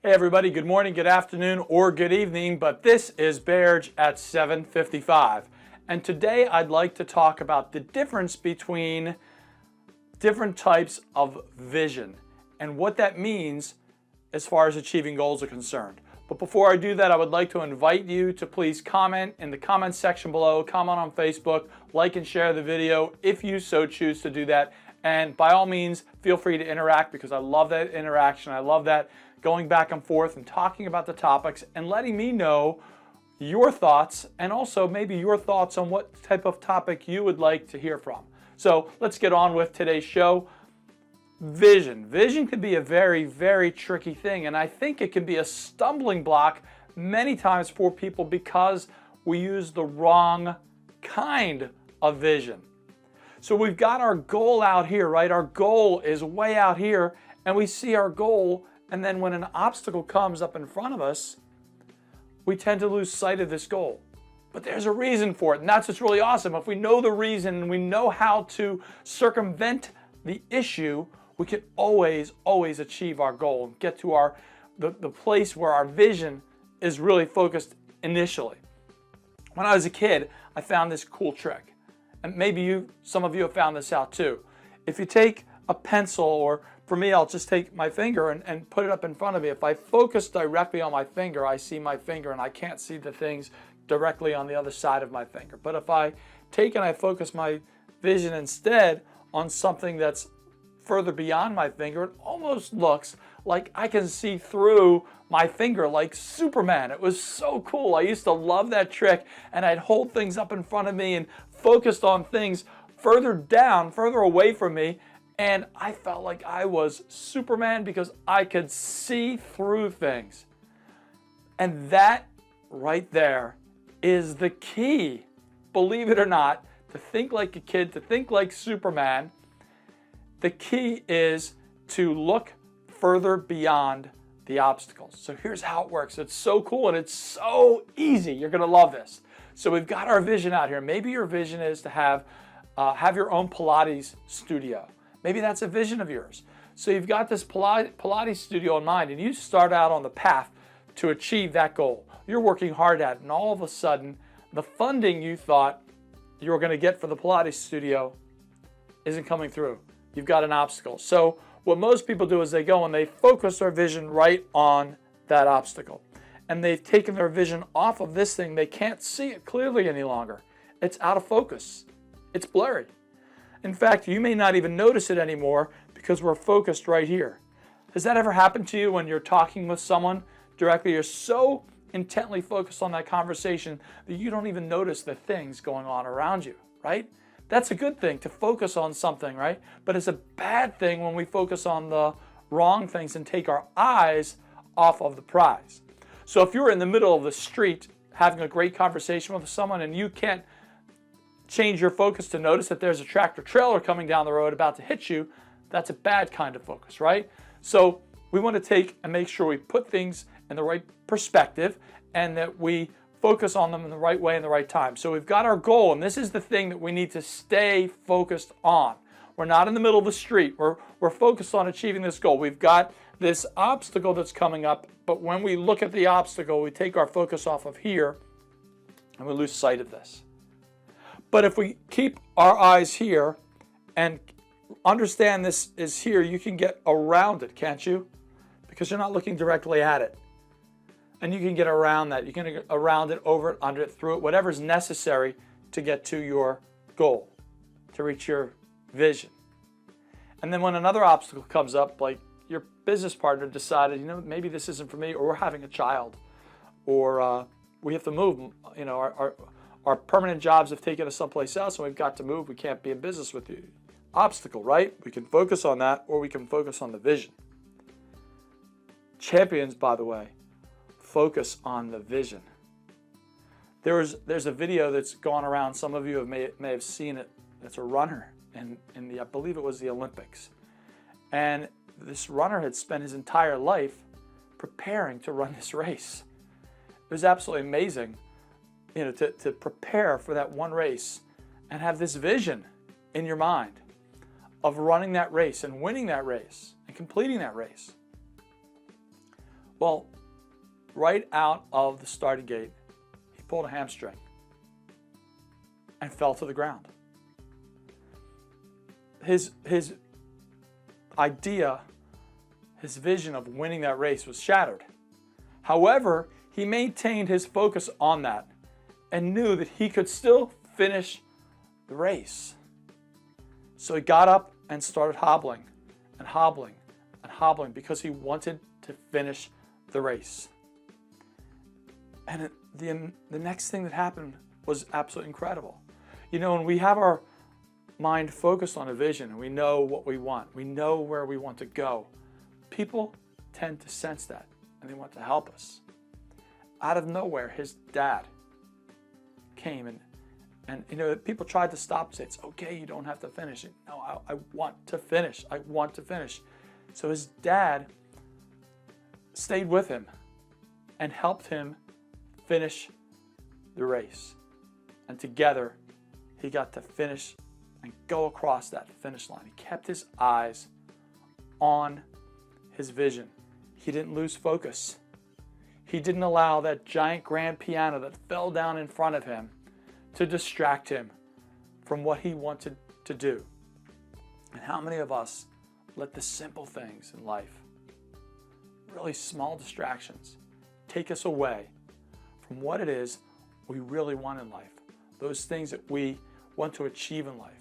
Hey everybody, good morning, good afternoon, or good evening, but this is Baird at 7:55. And today I'd like to talk about the difference between different types of vision and what that means as far as achieving goals are concerned. But before I do that, I would like to invite you to please comment in the comments section below, comment on Facebook, like and share the video if you so choose to do that. And by all means, feel free to interact because I love that interaction. I love that going back and forth and talking about the topics and letting me know your thoughts and also maybe your thoughts on what type of topic you would like to hear from. So let's get on with today's show. Vision. Vision can be a very, very tricky thing, and I think it can be a stumbling block many times for people because we use the wrong kind of vision. So we've got our goal out here, right? Our goal is way out here, and we see our goal, and then when an obstacle comes up in front of us, we tend to lose sight of this goal. But there's a reason for it, and that's what's really awesome. If we know the reason and we know how to circumvent the issue, we can always achieve our goal and get to the place where our vision is really focused initially. When I was a kid, I found this cool trick. And maybe some of you have found this out too. If you take a pencil, or for me, I'll just take my finger and put it up in front of me. If I focus directly on my finger, I see my finger and I can't see the things directly on the other side of my finger. But if I take and I focus my vision instead on something that's further beyond my finger, it almost looks like I can see through my finger like Superman. It was so cool. I used to love that trick, and I'd hold things up in front of me and focused on things further down, further away from me, and I felt like I was Superman because I could see through things. And that right there is the key, believe it or not, to think like a kid, to think like Superman. The key is to look further beyond the obstacles. So here's how it works. It's so cool and it's so easy. You're going to love this. So we've got our vision out here. Maybe your vision is to have your own Pilates studio. Maybe that's a vision of yours. So you've got this Pilates studio in mind, and you start out on the path to achieve that goal. You're working hard at it, and all of a sudden, the funding you thought you were going to get for the Pilates studio isn't coming through. You've got an obstacle. So what most people do is they go and they focus their vision right on that obstacle. And they've taken their vision off of this thing. They can't see it clearly any longer. It's out of focus. It's blurry. In fact, you may not even notice it anymore because we're focused right here. Has that ever happened to you when you're talking with someone directly? You're so intently focused on that conversation that you don't even notice the things going on around you, right? That's a good thing to focus on something, right? But it's a bad thing when we focus on the wrong things and take our eyes off of the prize. So if you're in the middle of the street having a great conversation with someone and you can't change your focus to notice that there's a tractor trailer coming down the road about to hit you, that's a bad kind of focus, right? So we want to take and make sure we put things in the right perspective and that we focus on them in the right way and the right time. So we've got our goal, and this is the thing that we need to stay focused on. We're not in the middle of the street. We're focused on achieving this goal. We've got this obstacle that's coming up, but when we look at the obstacle, we take our focus off of here and we lose sight of this. But if we keep our eyes here and understand this is here, you can get around it, can't you? Because you're not looking directly at it. And you can get around that. You can get around it, over it, under it, through it, whatever's necessary to get to your goal, to reach your vision. And then when another obstacle comes up, like your business partner decided, you know, maybe this isn't for me, or we're having a child, or we have to move, you know, our permanent jobs have taken us someplace else and we've got to move, we can't be in business with you. Obstacle, right? We can focus on that, or we can focus on the vision. Champions, by the way, focus on the vision. There's a video that's gone around. Some of you may have seen it. It's a runner in the, I believe it was the Olympics. And this runner had spent his entire life preparing to run this race. It was absolutely amazing, you know, to prepare for that one race and have this vision in your mind of running that race and winning that race and completing that race. Well, right out of the starting gate, he pulled a hamstring and fell to the ground. His idea, his vision of winning that race was shattered. However, he maintained his focus on that and knew that he could still finish the race. So he got up and started hobbling and hobbling and hobbling because he wanted to finish the race. And the next thing that happened was absolutely incredible. You know, when we have our mind focused on a vision and we know what we want, we know where we want to go, people tend to sense that and they want to help us. Out of nowhere, his dad came and you know, people tried to stop and say, it's okay, you don't have to finish it. No, I want to finish. I want to finish. So his dad stayed with him and helped him finish the race. And together, he got to finish and go across that finish line. He kept his eyes on his vision. He didn't lose focus. He didn't allow that giant grand piano that fell down in front of him to distract him from what he wanted to do. And how many of us let the simple things in life, really small distractions, take us away from what it is we really want in life, those things that we want to achieve in life?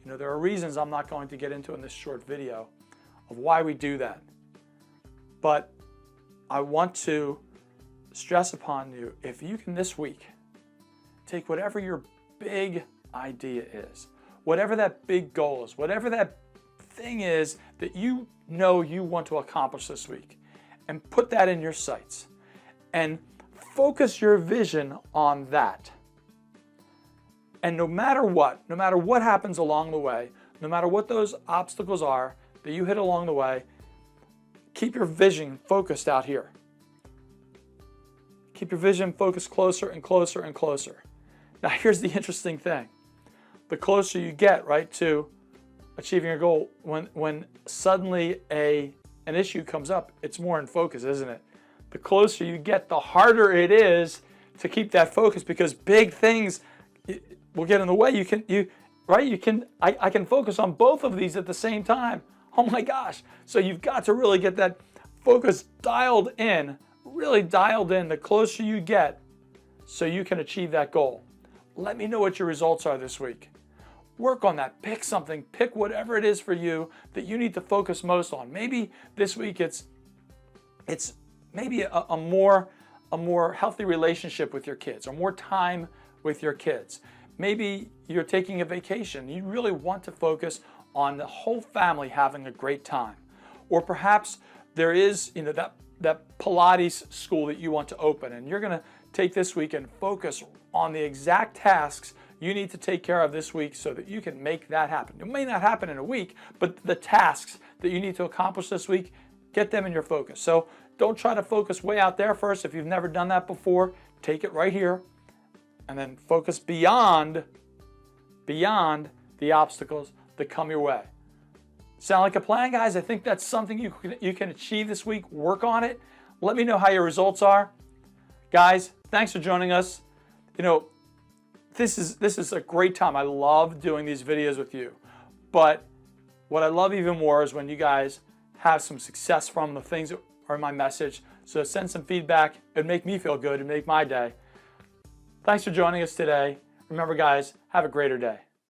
You know, there are reasons I'm not going to get into in this short video of why we do that. But I want to stress upon you, if you can this week, take whatever your big idea is, whatever that big goal is, whatever that thing is that you know you want to accomplish this week, and put that in your sights and focus your vision on that. And no matter what happens along the way, no matter what those obstacles are that you hit along the way, keep your vision focused out here. Keep your vision focused closer and closer and closer. Now here's the interesting thing. The closer you get, right, to achieving your goal, when suddenly an issue comes up, it's more in focus, isn't it? The closer you get, the harder it is to keep that focus, because big things will get in the way. I can focus on both of these at the same time. Oh my gosh. So you've got to really get that focus dialed in, really dialed in the closer you get so you can achieve that goal. Let me know what your results are this week. Work on that. Pick something. Pick whatever it is for you that you need to focus most on. Maybe this week it's maybe a more healthy relationship with your kids, or more time with your kids. Maybe you're taking a vacation. You really want to focus on the whole family having a great time. Or perhaps there is, you know, that Pilates school that you want to open, and you're going to take this week and focus on the exact tasks you need to take care of this week so that you can make that happen. It may not happen in a week, but the tasks that you need to accomplish this week, get them in your focus. So don't try to focus way out there first. If you've never done that before, take it right here and then focus beyond the obstacles that come your way. Sound like a plan, guys? I think that's something you can achieve this week. Work on it. Let me know how your results are. Guys, thanks for joining us. You know, this is a great time. I love doing these videos with you. But what I love even more is when you guys have some success from the things that are in my message. So send some feedback. It'd make me feel good. It'd make my day. Thanks for joining us today. Remember, guys, have a greater day.